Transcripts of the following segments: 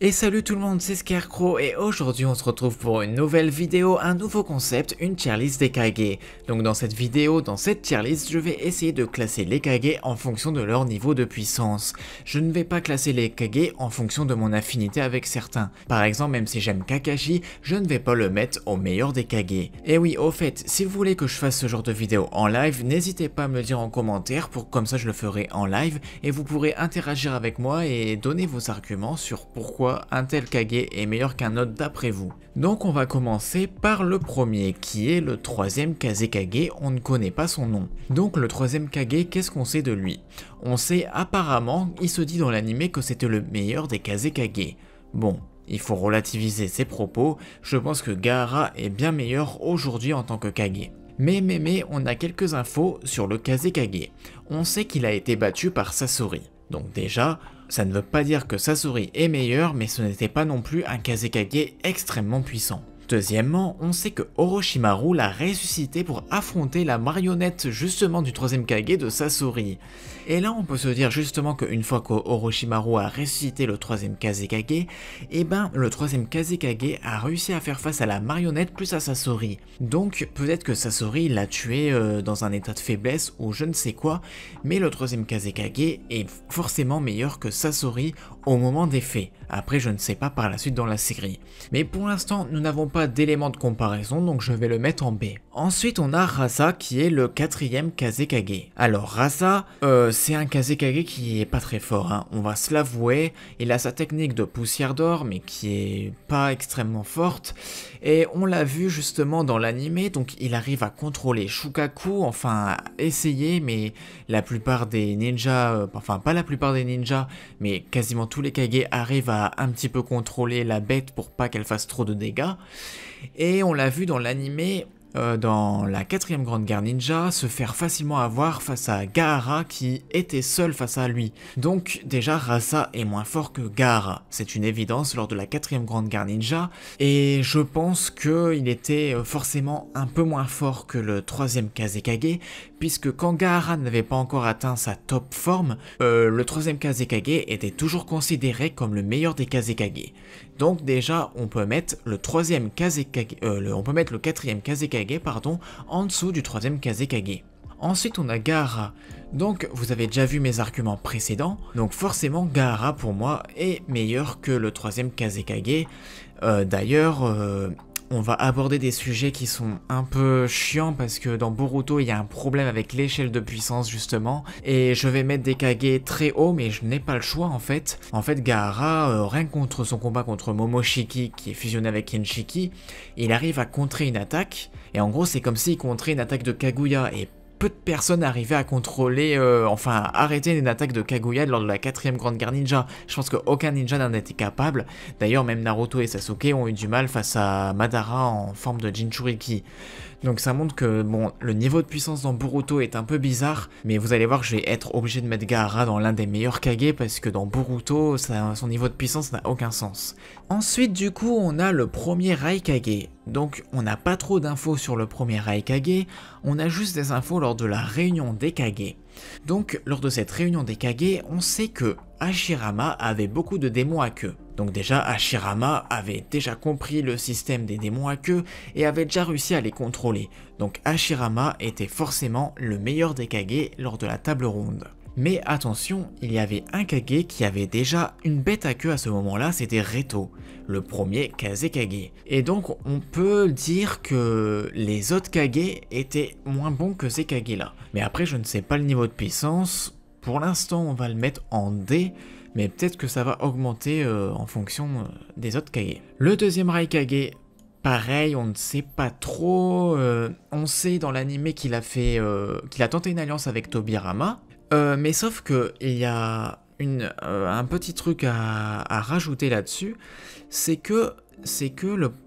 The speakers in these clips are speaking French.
Et salut tout le monde, c'est Scarecrow et aujourd'hui on se retrouve pour une nouvelle vidéo, un nouveau concept, une tier list des Kage. Donc dans cette vidéo, dans cette tier list, je vais essayer de classer les Kage en fonction de leur niveau de puissance. Je ne vais pas classer les Kage en fonction de mon affinité avec certains. Par exemple, même si j'aime Kakashi, je ne vais pas le mettre au meilleur des Kage. Et oui, au fait, si vous voulez que je fasse ce genre de vidéo en live, n'hésitez pas à me le dire en commentaire pour comme ça je le ferai en live et vous pourrez interagir avec moi et donner vos arguments sur pourquoi un tel Kage est meilleur qu'un autre d'après vous. Donc on va commencer par le premier qui est le troisième Kazekage, on ne connaît pas son nom. Donc le troisième Kage, qu'est-ce qu'on sait de lui? On sait apparemment, il se dit dans l'anime que c'était le meilleur des Kazekage. Bon, il faut relativiser ses propos, je pense que Gaara est bien meilleur aujourd'hui en tant que Kage. Mais on a quelques infos sur le Kazekage. On sait qu'il a été battu par Sasori. Donc déjà, ça ne veut pas dire que Sasori est meilleur, mais ce n'était pas non plus un Kazekage extrêmement puissant. Deuxièmement, on sait que Orochimaru l'a ressuscité pour affronter la marionnette justement du troisième Kage de Sasori. Et là on peut se dire justement qu'une fois qu'Orochimaru a ressuscité le troisième Kazekage, et ben le troisième Kazekage a réussi à faire face à la marionnette plus à Sasori. Donc peut-être que Sasori l'a tué dans un état de faiblesse ou je ne sais quoi, mais le troisième Kazekage est forcément meilleur que Sasori au moment des faits. Après je ne sais pas par la suite dans la série. Mais pour l'instant nous n'avons pas d'éléments de comparaison donc je vais le mettre en B. Ensuite on a Rasa qui est le quatrième Kazekage. Alors Rasa, c'est un Kazekage qui est pas très fort, hein. On va se l'avouer, il a sa technique de poussière d'or mais qui est pas extrêmement forte et on l'a vu justement dans l'anime, donc il arrive à contrôler Shukaku, enfin à essayer, mais la plupart des ninjas, enfin pas la plupart des ninjas, mais quasiment tous les Kage arrivent à un petit peu contrôler la bête pour pas qu'elle fasse trop de dégâts. Et on l'a vu dans l'anime, dans la quatrième grande guerre ninja, se faire facilement avoir face à Gaara qui était seul face à lui. Donc déjà Rasa est moins fort que Gaara, c'est une évidence lors de la quatrième grande guerre ninja, et je pense qu'il était forcément un peu moins fort que le troisième Kazekage, puisque quand Gaara n'avait pas encore atteint sa top forme, le troisième Kazekage était toujours considéré comme le meilleur des Kazekage. Donc déjà on peut mettre le troisième Kazekage, on peut mettre le quatrième Kazekage en dessous du troisième Kazekage. Ensuite on a Gaara. Donc vous avez déjà vu mes arguments précédents, donc forcément Gaara pour moi est meilleur que le troisième Kazekage. D'ailleurs on va aborder des sujets qui sont un peu chiants parce que dans Boruto il y a un problème avec l'échelle de puissance justement, et je vais mettre des Kage très haut mais je n'ai pas le choix en fait. En fait Gaara, rien que contre son combat contre Momoshiki qui est fusionné avec Kenshiki, il arrive à contrer une attaque, et en gros c'est comme s'il contrait une attaque de Kaguya, et peu de personnes arrivaient à contrôler, enfin à arrêter une attaque de Kaguya lors de la quatrième grande guerre ninja. Je pense qu'aucun ninja n'en était capable. D'ailleurs même Naruto et Sasuke ont eu du mal face à Madara en forme de Jinchuriki. Donc ça montre que bon, le niveau de puissance dans Boruto est un peu bizarre, mais vous allez voir que je vais être obligé de mettre Gaara dans l'un des meilleurs Kage parce que dans Boruto, son niveau de puissance n'a aucun sens. Ensuite du coup on a le premier Raikage. Donc on n'a pas trop d'infos sur le premier Raikage, on a juste des infos lors de la réunion des Kage. Donc lors de cette réunion des Kage, on sait que Hashirama avait beaucoup de démons à queue. Donc déjà Hashirama avait déjà compris le système des démons à queue et avait déjà réussi à les contrôler. Donc Hashirama était forcément le meilleur des Kage lors de la table ronde. Mais attention, il y avait un Kage qui avait déjà une bête à queue à ce moment-là, c'était Reto, le premier Kazekage. Et donc on peut dire que les autres Kage étaient moins bons que ces Kage-là. Mais après je ne sais pas le niveau de puissance, pour l'instant on va le mettre en D, mais peut-être que ça va augmenter en fonction des autres Kage. Le deuxième Raikage, pareil, on ne sait pas trop, on sait dans l'anime qu'il a tenté une alliance avec Tobirama, mais sauf que il y a un petit truc à rajouter là-dessus, c'est que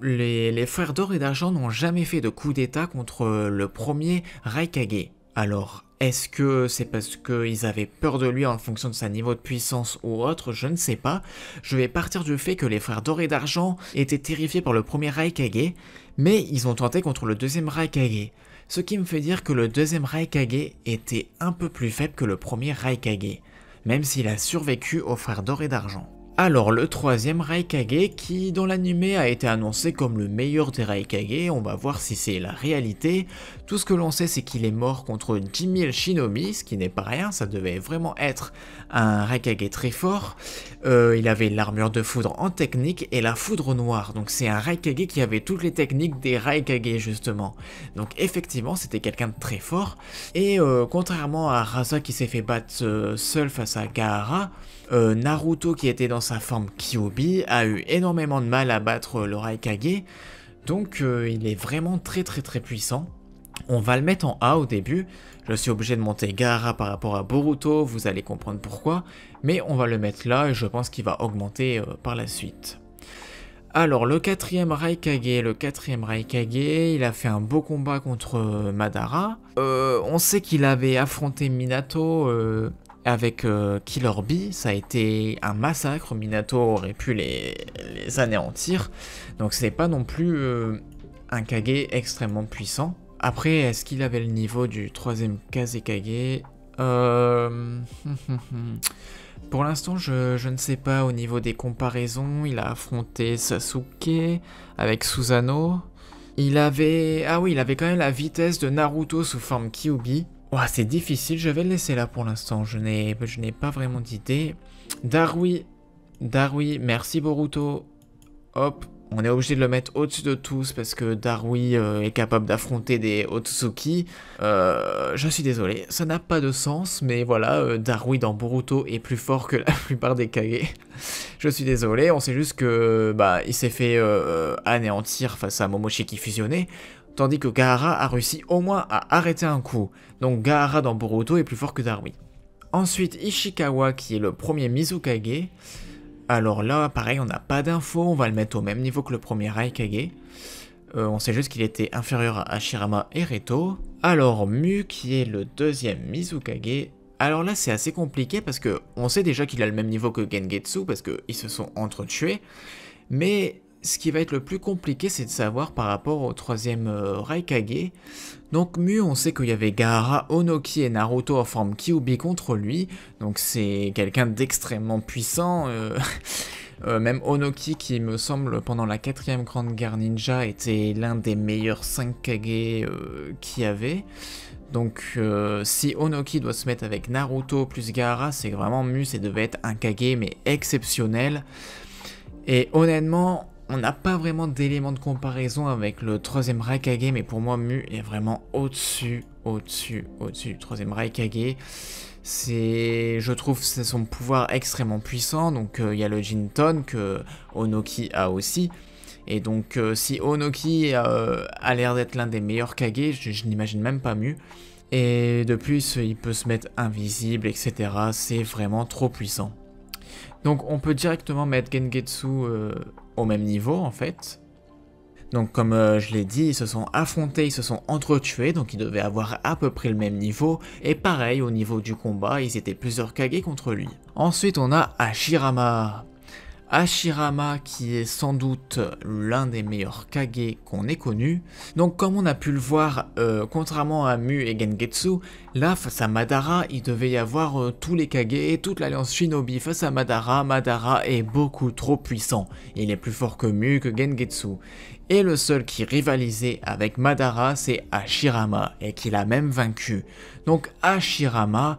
les frères d'or et d'argent n'ont jamais fait de coup d'état contre le premier Raikage. Alors, est-ce que c'est parce qu'ils avaient peur de lui en fonction de sa niveau de puissance ou autre? Je ne sais pas. Je vais partir du fait que les frères d'or et d'argent étaient terrifiés par le premier Raikage, mais ils ont tenté contre le deuxième Raikage. Ce qui me fait dire que le deuxième Raikage était un peu plus faible que le premier Raikage, même s'il a survécu aux frères d'or et d'argent. Alors le troisième Raikage qui dans l'anime a été annoncé comme le meilleur des Raikage, on va voir si c'est la réalité. Tout ce que l'on sait c'est qu'il est mort contre 10 000 Shinobi, ce qui n'est pas rien, ça devait vraiment être un Raikage très fort. Il avait l'armure de foudre en technique et la foudre noire, donc c'est un Raikage qui avait toutes les techniques des Raikage justement. Donc effectivement c'était quelqu'un de très fort, et contrairement à Rasa qui s'est fait battre seul face à Gaara, Naruto qui était dans sa forme Kyuubi a eu énormément de mal à battre le Raikage, donc il est vraiment très puissant. On va le mettre en A au début, je suis obligé de monter Gaara par rapport à Boruto, vous allez comprendre pourquoi, mais on va le mettre là et je pense qu'il va augmenter par la suite. Alors le quatrième Raikage, il a fait un beau combat contre Madara. On sait qu'il avait affronté Minato avec Killer Bee, ça a été un massacre, Minato aurait pu les anéantir, donc c'est pas non plus un Kage extrêmement puissant. Après, est-ce qu'il avait le niveau du troisième Kazekage? Pour l'instant, je ne sais pas au niveau des comparaisons. Il a affronté Sasuke avec Susanoo. Il avait... Ah oui, il avait quand même la vitesse de Naruto sous forme Kyuubi. Ouah, c'est difficile, je vais le laisser là pour l'instant. Je n'ai pas vraiment d'idée. Darui, merci Boruto. Hop. On est obligé de le mettre au-dessus de tous parce que Darui est capable d'affronter des Otsutsuki. Je suis désolé, ça n'a pas de sens, mais voilà, Darui dans Boruto est plus fort que la plupart des Kage. Je suis désolé, on sait juste que il s'est fait anéantir face à Momoshiki fusionné, tandis que Gaara a réussi au moins à arrêter un coup. Donc Gaara dans Boruto est plus fort que Darui. Ensuite, Ishikawa qui est le premier Mizukage. Alors là, pareil, on n'a pas d'infos, on va le mettre au même niveau que le premier Raikage. On sait juste qu'il était inférieur à Hashirama et Reto. Alors Mu, qui est le deuxième Mizukage. Alors là, c'est assez compliqué parce que on sait déjà qu'il a le même niveau que Gengetsu parce qu'ils se sont entretués. Mais ce qui va être le plus compliqué, c'est de savoir par rapport au troisième Raikage. Donc Mu, on sait qu'il y avait Gaara, Onoki et Naruto en forme Kyuubi contre lui. Donc c'est quelqu'un d'extrêmement puissant. Même Onoki, qui me semble pendant la 4ème Grande Guerre Ninja, était l'un des meilleurs 5 Kage qu'il y avait. Donc si Onoki doit se mettre avec Naruto plus Gaara, c'est que vraiment Mu, ça devait être un Kage mais exceptionnel. Et honnêtement, on n'a pas vraiment d'éléments de comparaison avec le troisième Raikage, mais pour moi Mu est vraiment au-dessus du troisième Raikage. Je trouve c'est son pouvoir extrêmement puissant, donc il y a le Jinton que Onoki a aussi. Et donc si Onoki a l'air d'être l'un des meilleurs Kage, je n'imagine même pas Mu. Et de plus, il peut se mettre invisible, etc. C'est vraiment trop puissant. Donc on peut directement mettre Gengetsu au même niveau en fait. Donc comme je l'ai dit, ils se sont affrontés, ils se sont entretués, donc ils devaient avoir à peu près le même niveau. Et pareil, au niveau du combat, ils étaient plusieurs Kage contre lui. Ensuite on a Hashirama. Hashirama qui est sans doute l'un des meilleurs Kage qu'on ait connu. Donc comme on a pu le voir, contrairement à Mu et Gengetsu, là face à Madara, il devait y avoir tous les Kage et toute l'alliance Shinobi face à Madara. Madara est beaucoup trop puissant, il est plus fort que Mu, que Gengetsu. Et le seul qui rivalisait avec Madara, c'est Hashirama, et qui l'a même vaincu. Donc Hashirama,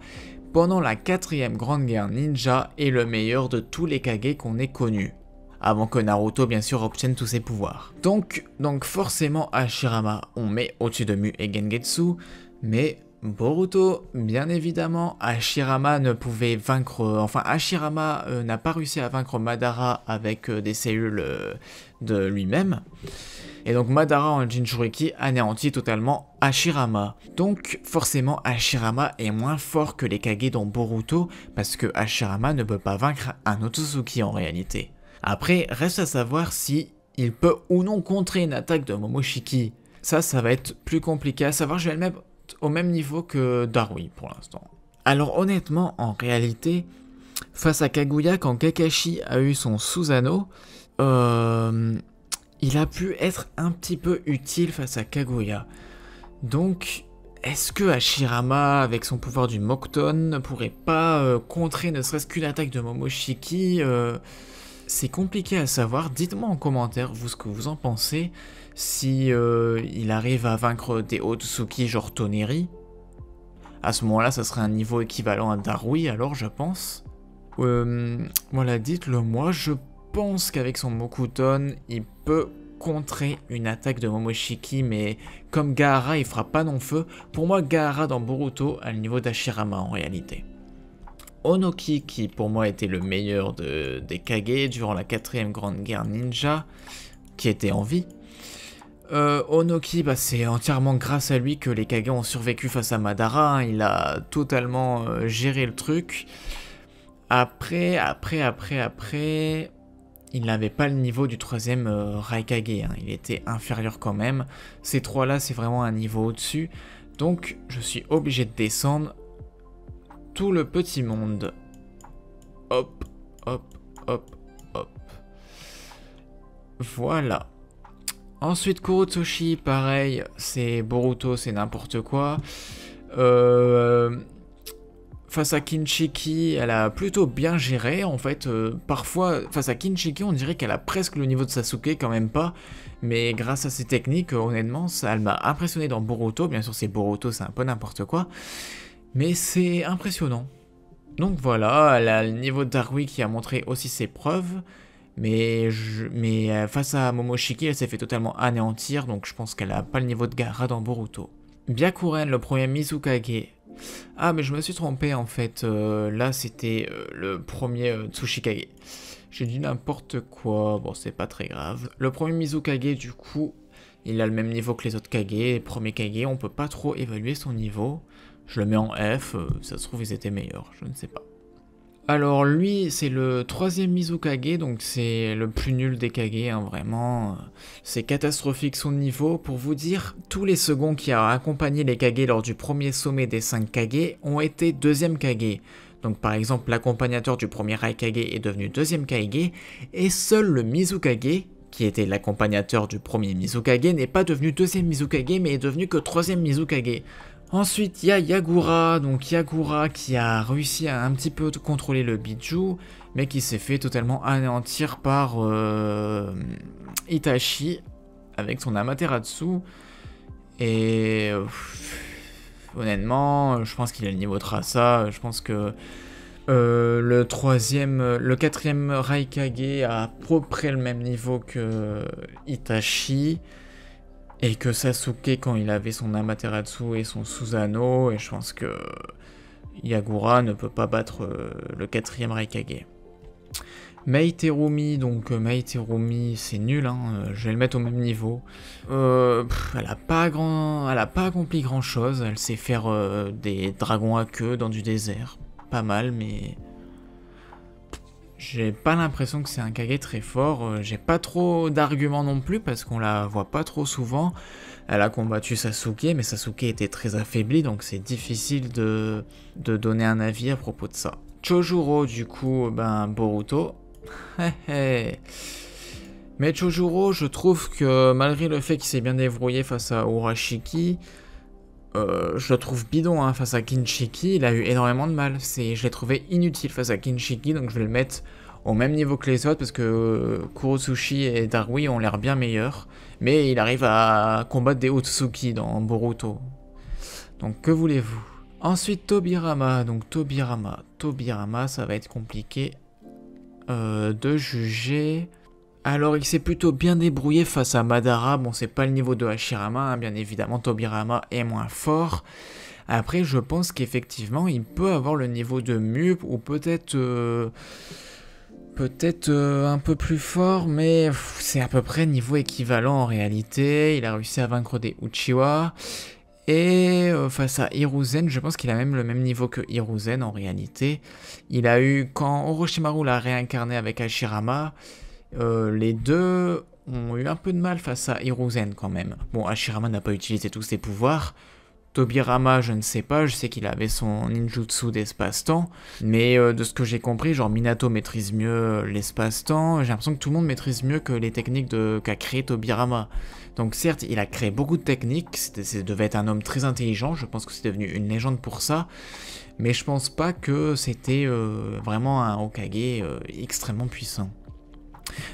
pendant la 4ème Grande Guerre Ninja, est le meilleur de tous les Kage qu'on ait connus. Avant que Naruto bien sûr obtienne tous ses pouvoirs. Donc forcément Hashirama on met au-dessus de Mu et Gengetsu, mais Boruto, bien évidemment, Hashirama ne pouvait vaincre, Hashirama n'a pas réussi à vaincre Madara avec des cellules de lui-même. Et donc Madara en Jinchuriki anéantit totalement Hashirama. Donc forcément Hashirama est moins fort que les Kage dans Boruto, parce que Hashirama ne peut pas vaincre un Otsutsuki en réalité. Après, reste à savoir si il peut ou non contrer une attaque de Momoshiki. Ça va être plus compliqué à savoir, je vais le mettre au même niveau que Darui pour l'instant. Alors honnêtement, en réalité, face à Kaguya, quand Kakashi a eu son Susanoo, il a pu être un petit peu utile face à Kaguya. Donc Est-ce que Hashirama, avec son pouvoir du Mokuton, ne pourrait pas contrer ne serait-ce qu'une attaque de Momoshiki? C'est compliqué à savoir. Dites-moi en commentaire, vous, ce que vous en pensez. Si il arrive à vaincre des Otsutsuki genre Toneri, à ce moment-là, ça serait un niveau équivalent à Darui, alors je pense. Voilà, dites-le moi. Je pense qu'avec son Mokuton, il peut contrer une attaque de Momoshiki, mais comme Gaara il fera pas non-feu, pour moi Gaara dans Boruto a le niveau d'Hashirama en réalité. Onoki qui pour moi était le meilleur des Kage durant la 4ème grande guerre ninja, qui était en vie. Onoki, bah, c'est entièrement grâce à lui que les Kage ont survécu face à Madara, hein. Il a totalement géré le truc. Après, il n'avait pas le niveau du 3ème Raikage, hein. Il était inférieur quand même. Ces trois-là, c'est vraiment un niveau au-dessus. Donc, je suis obligé de descendre tout le petit monde. Hop, hop, hop, hop. Voilà. Ensuite, Kurotsushi, pareil, c'est Boruto, c'est n'importe quoi. Face à Kinshiki, elle a plutôt bien géré, en fait, parfois, face à Kinshiki, on dirait qu'elle a presque le niveau de Sasuke, quand même pas, mais grâce à ses techniques, honnêtement, ça, elle m'a impressionné dans Boruto, bien sûr c'est Boruto, c'est un peu n'importe quoi, mais c'est impressionnant. Donc voilà, elle a le niveau de Darui qui a montré aussi ses preuves, mais face à Momoshiki, elle s'est fait totalement anéantir, donc je pense qu'elle a pas le niveau de Gaara dans Boruto. Byakuren, le premier Mizukage. Ah, mais je me suis trompé en fait, là c'était le premier Tsushikage. J'ai dit n'importe quoi, bon c'est pas très grave. Le premier Mizukage du coup, il a le même niveau que les autres Kage, les premiers Kage, on peut pas trop évaluer son niveau. Je le mets en F, ça se trouve ils étaient meilleurs, je ne sais pas. Alors lui, c'est le 3ème Mizukage, donc c'est le plus nul des Kage, hein, vraiment. C'est catastrophique son niveau. Pour vous dire, tous les seconds qui ont accompagné les Kage lors du premier sommet des 5 Kage ont été 2ème Kage. Donc par exemple, l'accompagnateur du premier Raikage est devenu 2ème Kage, et seul le Mizukage, qui était l'accompagnateur du premier Mizukage, n'est pas devenu 2ème Mizukage, mais est devenu que 3ème Mizukage. Ensuite, il y a Yagura, donc Yagura qui a réussi à un petit peu contrôler le Biju, mais qui s'est fait totalement anéantir par Itachi avec son Amaterasu. Et honnêtement, je pense qu'il a le niveau de Rasa. Je pense que le 4ème Raikage a à peu près le même niveau que Itachi. Et que Sasuke quand il avait son Amaterasu et son Susanoo, et je pense que Yagura ne peut pas battre le 4ème Raikage. Meiterumi, donc Meiterumi c'est nul, hein, je vais le mettre au même niveau. Elle a pas accompli grand chose, elle sait faire des dragons à queue dans du désert, pas mal, mais j'ai pas l'impression que c'est un Kage très fort, j'ai pas trop d'arguments non plus parce qu'on la voit pas trop souvent. Elle a combattu Sasuke, mais Sasuke était très affaibli, donc c'est difficile de donner un avis à propos de ça. Chojuro, du coup, ben Boruto. Mais Chojuro, je trouve que malgré le fait qu'il s'est bien débrouillé face à Urashiki, je le trouve bidon, hein, face à Kinshiki, il a eu énormément de mal. Je l'ai trouvé inutile face à Kinshiki, donc je vais le mettre au même niveau que les autres, parce que Kurotsushi et Darui ont l'air bien meilleurs, mais il arrive à combattre des Otsutsuki dans Boruto. Donc que voulez-vous? Ensuite Tobirama, donc Tobirama, ça va être compliqué de juger. Alors il s'est plutôt bien débrouillé face à Madara, bon c'est pas le niveau de Hashirama, hein, bien évidemment Tobirama est moins fort. Après je pense qu'effectivement il peut avoir le niveau de Mu, ou peut-être un peu plus fort, mais c'est à peu près niveau équivalent en réalité. Il a réussi à vaincre des Uchiwa, et face à Hiruzen, je pense qu'il a même le même niveau que Hiruzen en réalité. Il a eu, quand Orochimaru l'a réincarné avec Hashirama, les deux ont eu un peu de mal face à Hiruzen quand même. Bon, Hashirama n'a pas utilisé tous ses pouvoirs, Tobirama, je ne sais pas, je sais qu'il avait son ninjutsu d'espace-temps, mais de ce que j'ai compris, genre Minato maîtrise mieux l'espace-temps, j'ai l'impression que tout le monde maîtrise mieux que les techniques qu'a créé Tobirama. Donc certes, il a créé beaucoup de techniques, ça devait être un homme très intelligent, je pense que c'est devenu une légende pour ça, mais je pense pas que c'était vraiment un Hokage extrêmement puissant.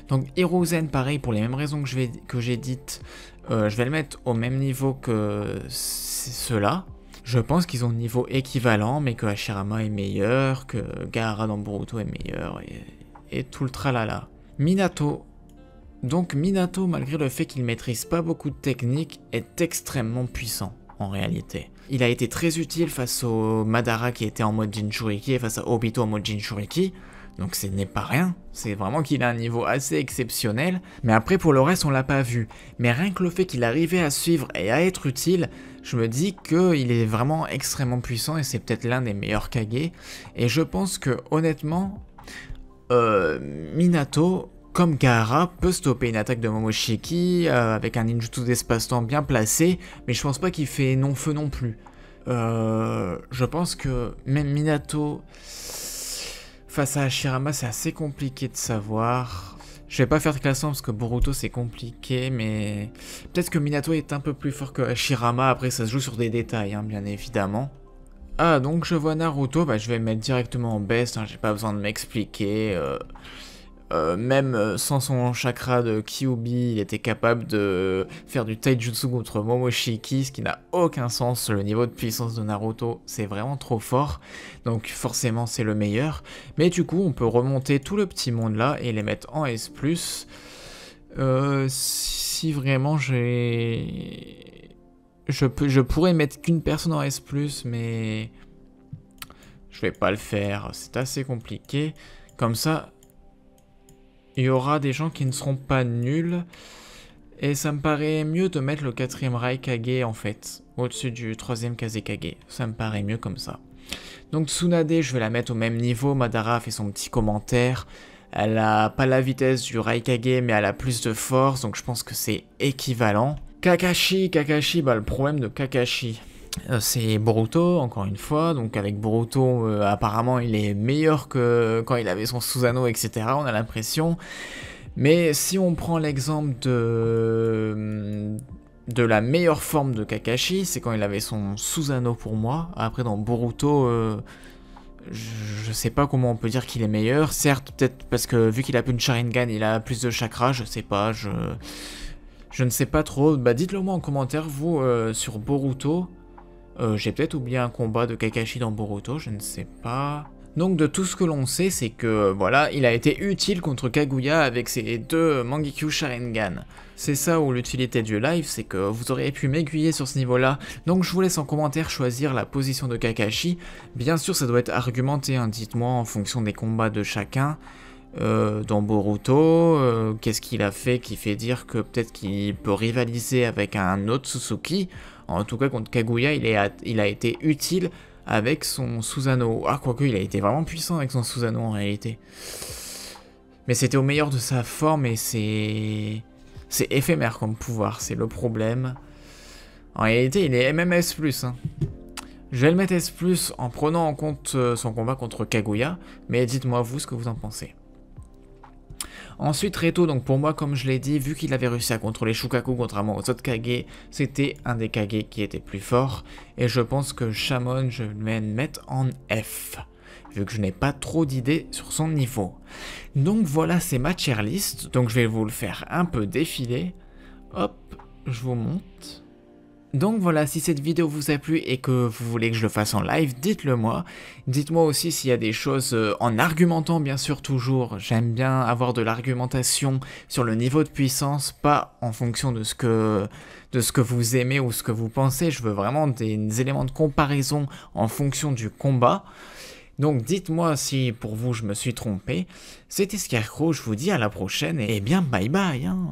Donc Hiruzen, pareil, pour les mêmes raisons que j'ai dites, je vais le mettre au même niveau que ceux-là. Je pense qu'ils ont un niveau équivalent, mais que Hashirama est meilleur, que Gaara dans Boruto est meilleur, et tout le tralala. Minato. Donc Minato, malgré le fait qu'il maîtrise pas beaucoup de techniques, est extrêmement puissant, en réalité. Il a été très utile face au Madara qui était en mode Jinchuriki et face à Obito en mode Jinchuriki. Donc ce n'est pas rien, c'est vraiment qu'il a un niveau assez exceptionnel, mais après pour le reste on l'a pas vu. Mais rien que le fait qu'il arrivait à suivre et à être utile, je me dis qu'il est vraiment extrêmement puissant et c'est peut-être l'un des meilleurs Kage. Et je pense que honnêtement, Minato, comme Gaara, peut stopper une attaque de Momoshiki avec un ninjutsu d'espace-temps bien placé, mais je pense pas qu'il fait non-feu non plus. Je pense que même Minato... Face à Hashirama, c'est assez compliqué de savoir. Je vais pas faire de classement parce que Boruto c'est compliqué, mais peut-être que Minato est un peu plus fort que Hashirama. Après, ça se joue sur des détails, hein, bien évidemment. Ah, donc je vois Naruto, bah, je vais le mettre directement en best, hein, j'ai pas besoin de m'expliquer. Même sans son chakra de Kyuubi, il était capable de faire du taijutsu contre Momoshiki, ce qui n'a aucun sens. Le niveau de puissance de Naruto, c'est vraiment trop fort, donc forcément c'est le meilleur. Mais du coup, on peut remonter tout le petit monde là et les mettre en S+. Si vraiment je pourrais mettre qu'une personne en S+, mais je vais pas le faire, c'est assez compliqué. Comme ça, il y aura des gens qui ne seront pas nuls, et ça me paraît mieux de mettre le 4ème Raikage en fait, au-dessus du 3ème Kazekage, ça me paraît mieux comme ça. Donc Tsunade, je vais la mettre au même niveau, Madara a fait son petit commentaire, elle a pas la vitesse du Raikage, mais elle a plus de force, donc je pense que c'est équivalent. Kakashi, bah le problème de Kakashi... c'est Boruto, encore une fois, donc avec Boruto, apparemment il est meilleur que quand il avait son Susanoo, etc., on a l'impression. Mais si on prend l'exemple de la meilleure forme de Kakashi, c'est quand il avait son Susanoo pour moi. Après dans Boruto, je sais pas comment on peut dire qu'il est meilleur, certes peut-être parce que vu qu'il a plus de Sharingan, il a plus de chakra, je sais pas, je ne sais pas trop. Bah dites-le moi en commentaire, vous, sur Boruto. J'ai peut-être oublié un combat de Kakashi dans Boruto, je ne sais pas. Donc de tout ce que l'on sait, c'est que voilà, il a été utile contre Kaguya avec ses 2 Mangekyo Sharingan. C'est ça où l'utilité du live, c'est que vous auriez pu m'aiguiller sur ce niveau-là. Donc je vous laisse en commentaire choisir la position de Kakashi. Bien sûr, ça doit être argumenté, hein. Dites-moi en fonction des combats de chacun. Dans Boruto, qu'est-ce qu'il a fait qui fait dire que peut-être qu'il peut rivaliser avec un autre Suzuki. En tout cas, contre Kaguya, il a été utile avec son Susanoo. Ah, quoique, il a été vraiment puissant avec son Susanoo en réalité. Mais c'était au meilleur de sa forme et c'est éphémère comme pouvoir, c'est le problème. En réalité, il est MMS+, hein. Je vais le mettre S+, en prenant en compte son combat contre Kaguya, mais dites-moi vous ce que vous en pensez. Ensuite Reto, donc pour moi comme je l'ai dit, vu qu'il avait réussi à contrôler Shukaku contrairement aux autres Kage, c'était un des Kage qui était plus fort, et je pense que Shamon je vais le mettre en F, vu que je n'ai pas trop d'idées sur son niveau. Donc voilà, c'est ma tier list, donc je vais vous le faire un peu défiler. Hop, je vous monte. Donc voilà, si cette vidéo vous a plu et que vous voulez que je le fasse en live, dites-le moi. Dites-moi aussi s'il y a des choses en argumentant, bien sûr, toujours. J'aime bien avoir de l'argumentation sur le niveau de puissance, pas en fonction de ce que vous aimez ou ce que vous pensez. Je veux vraiment des éléments de comparaison en fonction du combat. Donc dites-moi si pour vous je me suis trompé. C'était Scarecrow, je vous dis à la prochaine et bien bye bye, hein.